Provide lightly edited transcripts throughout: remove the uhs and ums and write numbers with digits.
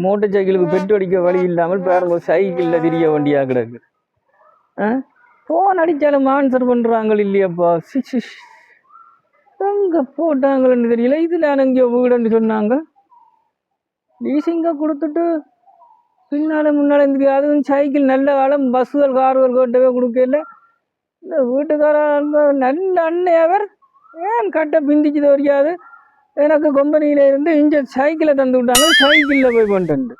Motor சைக்கிளுக்கு petrol அடிக்க வழி இல்லாமல் பாருங்க சைக்கிளில் திரிய வண்டியாக கிடக்கு. ஃபோன் அடித்தாலும் ஆன்சர் பண்ணுறாங்க இல்லையாப்பா. எங்கே போட்டாங்கன்னு தெரியல. இது நான் எங்கேயோ வீடுன்னு சொன்னாங்க. லீசிங்காக கொடுத்துட்டு பின்னால் முன்னால் தெரியாது. அதுவும் சைக்கிள் நல்ல காலம் பஸ்ஸுகள் கார்கள் கேட்டவே கொடுக்கல. இந்த வீட்டுக்காரன் நல்ல அன்னையவர் ஏன் கட்டை பிந்திச்சு தெரியாது. எனக்கு கம்பெனியில இருந்து இங்கே சைக்கிளை தந்து விட்டாங்க. சைக்கிளில் போய் கொண்டு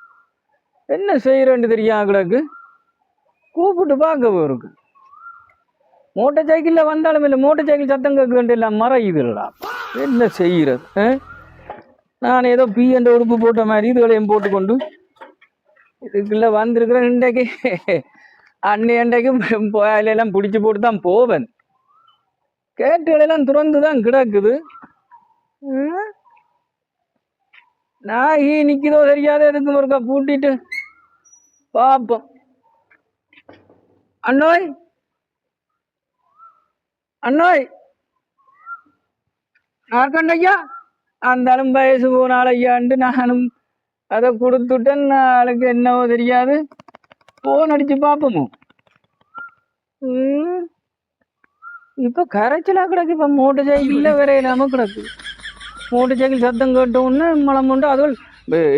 என்ன செய்கிறேன்னு தெரியாது கிடக்கு. கூப்பிட்டு பார்க்க போருக்கு. மோட்டர் சைக்கிளில் வந்தாலும் இல்லை, மோட்டர் சைக்கிள் சத்தம் கேட்குறது எல்லாம் மறையுதுல்லடா. என்ன செய்கிறது? நான் ஏதோ என்ற உறுப்பு போட்ட மாதிரி இதுகளையும் போட்டுக்கொண்டு இதுக்குள்ள வந்திருக்கிறேன். இன்றைக்கு அன்னையண்டைக்கும் எல்லாம் பிடிச்சி போட்டு தான் போவேன். கேட்டுகளெல்லாம் துறந்து தான் கிடக்குது. நான் நிற்கிறதோ தெரியாத எதுக்கும் ஒருக்கா பூட்டிட்டு பார்ப்போம். அண்ணோய் அண்ணோய் நாற்கண்டையா அந்தாலும் வயசு போனாள் ஐயாண்டு நானும் அதை கொடுத்துட்டேன். நாளைக்கு என்னவோ தெரியாது. போன் அடிச்சு பார்ப்போமோ. இப்போ கரைச்சலா கிடக்கு. இப்போ மோட்டர் சைக்கிளில் வேற இல்லாமல் கிடக்கு. மோட்டர் சைக்கிள் சத்தம் கேட்டோன்னு மலம் உண்டு. அதுவும்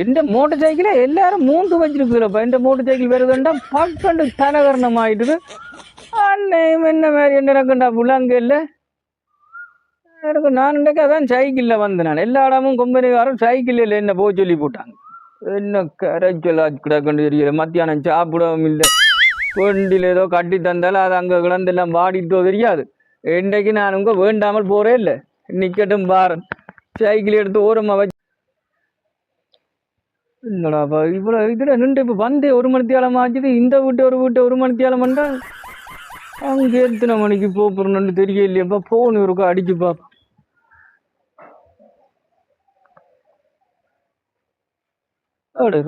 இந்த மோட்டர் சைக்கிளை எல்லாரும் மூன்று வச்சிருக்குதுல்லப்பா. இந்த மோட்டர் சைக்கிள் வருதுண்டா பக்கண்டு தலகரணம் ஆயிட்டுது. அன்னையும் என்ன மாதிரி என்ன ரக்கண்டா புள்ளங்க இல்லை எனக்கு. நான் இன்றைக்கு அதான் சைக்கிளில் வந்தேன். நான் எல்லா இடமும் கம்பெனிக்காரும் சைக்கிளில் என்ன போய் சொல்லி போட்டாங்க. என்ன கரைச்சலா கிடக்குன்னு தெரியல. மத்தியானம் சாப்பிடவும் இல்லை. வண்டியில் ஏதோ கட்டி தந்தாலும் அது அங்கே கிடந்தெல்லாம் வாடிட்டோ தெரியாது. இன்றைக்கு நான் உங்க வேண்டாமல் போகிறே இல்லை. நிற்கட்டும் பாரன் சைக்கிள் எடுத்து ஓரமாக வச்சு. என்னடாப்பா இவ்வளோ இதில் நின்று இப்போ வந்தே 1 மணித்தியாலம் ஆச்சுது. இந்த வீட்டு ஒரு மணித்தியாலம் பண்ணா அங்கே எத்தனை மணிக்கு போகிறோன்னு தெரியலையப்பா. ஃபோன் இருக்கா அடிச்சு பாப்பா.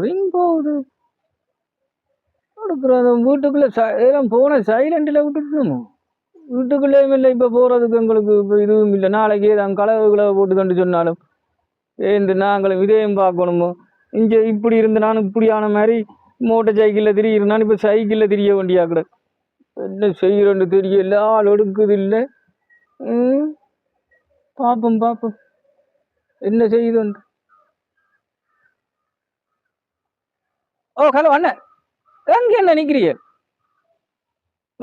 ரிங் போகுது. வீட்டுக்குள்ளே எல்லாம் போன சைலண்டில் விட்டுட்டுமோ. வீட்டுக்குள்ளேயும் இல்லை. இப்போ போகிறதுக்கு எங்களுக்கு இப்போ இதுவும் இல்லை. நாளைக்கு ஏதாவது கலவை போட்டு தண்டு சொன்னாலும் ஏந்து நாங்களும் இதையும் பார்க்கணுமோ. இங்கே இப்படி இருந்து நானும் இப்படியான மாதிரி மோட்டர் சைக்கிளில் திரியிறேன். நான் இப்போ சைக்கிளில் திரிய வேண்டியாக்கூட என்ன செய்கிறேன்னு தெரியல. ஆள் எடுக்குது இல்லை. பார்ப்போம் என்ன செய்யுதுன்னு. ஓ ஹலோ அண்ணன், எங்கே என்ன நிற்கிறீங்க?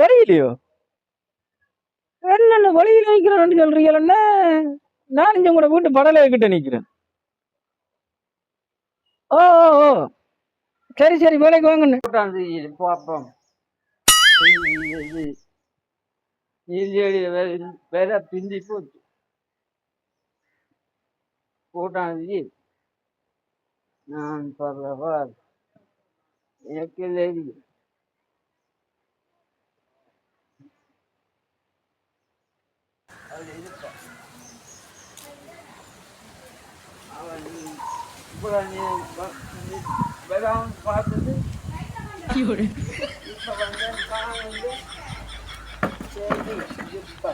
வரையிலையோ? என்னென்ன வழியில் நிற்கிறேன்னு சொல்கிறீங்கள? நான் இங்கே உங்களோட வீட்டு படலை கிட்ட நிற்கிறேன். ஓ ஓ ஓ சரி வேலைக்கு வாங்கண்ணே. பார்ப்போம். வேலை பிந்தி போச்சு. போட்டாங்க நான் சொல்லவா எனக்கு தெரியும். அவன் பார்த்தது இப்போ வந்து காணந்து சரி இப்போ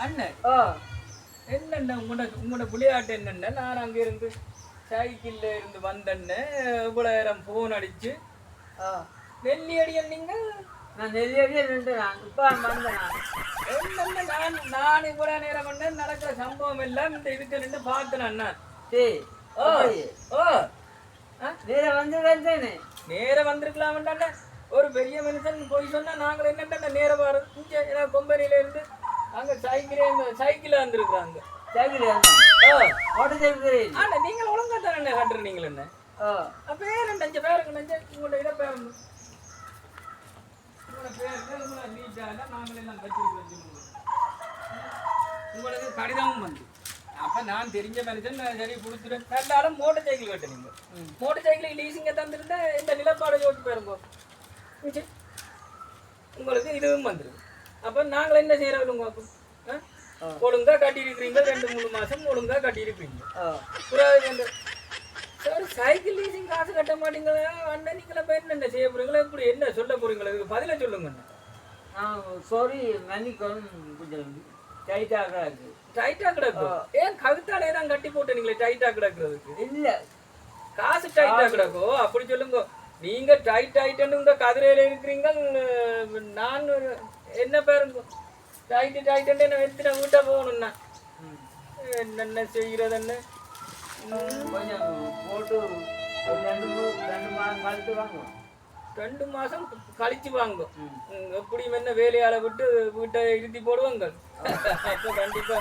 அண்ணன் என்னென்ன உங்களோட விளையாட்டு என்னென்ன? நான் அங்கே இருந்து சைக்கிளில் இருந்து வந்தேன்னு இவ்வளோ நேரம் ஃபோன் அடிச்சு நெல்லி அடியல் நீங்கள். நான் நெல்லியடியே நின்று நான் இப்போ வந்தேன். என்னென்ன நான் இவ்வளோ நேரம் வந்து நடக்கிற சம்பவம் எல்லாம் இந்த இதுக்கு நின்று பார்த்தேன் அண்ணா. சரி ஓ ஓ நேரம் வந்து வந்தேனே. நேரம் வந்திருக்கலாம்டாண்ணே. ஒரு பெரிய மனுஷன் போய் சொன்னால் நாங்கள் என்னென்ன நேரம் வரும். இங்கே கொம்பனியில இருந்து அங்கே சைக்கிள் வந்துருக்குறாங்க. சைக்கிள் மோட்டர் சைக்கிள் ஆனா நீங்கள் ஒழுங்கா தானே கட்டுறீங்கள என்ன? பேர் நஞ்ச பேருக்கு நஞ்ச உங்களோட இட பேர் உங்களோட பேர் நீட்டாக நாங்கள் எல்லாம் கட்டிருக்கோம். உங்களுக்கு கடிதமும் வந்து அப்போ நான் தெரிஞ்ச மனுஷன் சரி கொடுத்துட்டேன். நல்லாலும் மோட்டர் சைக்கிள் கட்டுனீங்க. மோட்டர் சைக்கிள் லீசிங்க தந்துருந்தா இந்த நிலப்பாடு ஓட்டு போயிருங்கோ. உங்களுக்கு இதுவும் வந்துருக்கு. அப்ப நாங்கள் என்ன செய்யறோம் உங்களுக்கு? ஒழுங்கா கட்டியிருக்கிறீங்க 2-3 மாசம் ஒழுங்கா கட்டியிருக்கிறீங்க. சார் சைக்கிள் லீசிங் காசு கட்ட மாட்டீங்களா அண்ணன்? நீங்களா என்ன செய்ய போறீங்களா? இப்படி என்ன சொல்ல போறீங்களா? இதுக்கு பதில சொல்லுங்க. சாரி மன்னிக்கணும், கொஞ்சம் டைட்டாக இருக்கு. டைட்டா கிடக்கும். ஏன் கழுத்தாலே தான் கட்டி போட்டீங்களே டைட்டா கிடக்குறதுக்கு? இல்ல காசு டைட்டா கிடக்கும் அப்படி சொல்லுங்க. நீங்க டைட் ஆயிட்டன்னு உங்க கதிரையில இருக்கிறீங்க. நான் என்ன பேருங்க டைட்டு என்ன வெத்தின வீட்டா போகணும்னா என்னென்ன செய்யறதுன்னு கொஞ்சம் போட்டு ஒரு 2 மாதம் கழித்து வாங்குவோம். 2 மாசம் கழிச்சு வாங்கும். எப்படியும் என்ன வேலையால விட்டு வீட்டை இறுதி போடுவாங்க. அப்போ கண்டிப்பா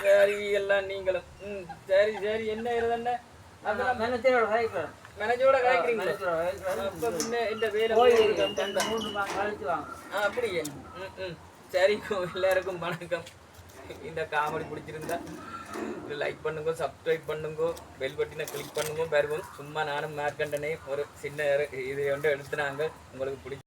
சரி எல்லாம் நீங்களும் சரி சரி என்ன இருதண்ணே மேனேஜரோட காய்க்கிறோம். மேனேஜரோட காய்க்கிறீங்க. அப்போ முன்ன இந்த வேலை 3 மாதம் கழித்து வாங்க. அப்படியே சரி எல்லாருக்கும் வணக்கம். இந்த காமெடி பிடிச்சிருந்தா லைக் பண்ணுங்க, சப்ஸ்கிரைப் பண்ணுங்க, பெல் பட்டினை கிளிக் பண்ணுங்க. பாருங்க சும்மா நானும் மார்க்கண்டனே ஒரு சின்ன இது வந்து எடுத்துனாங்க. உங்களுக்கு பிடிச்சி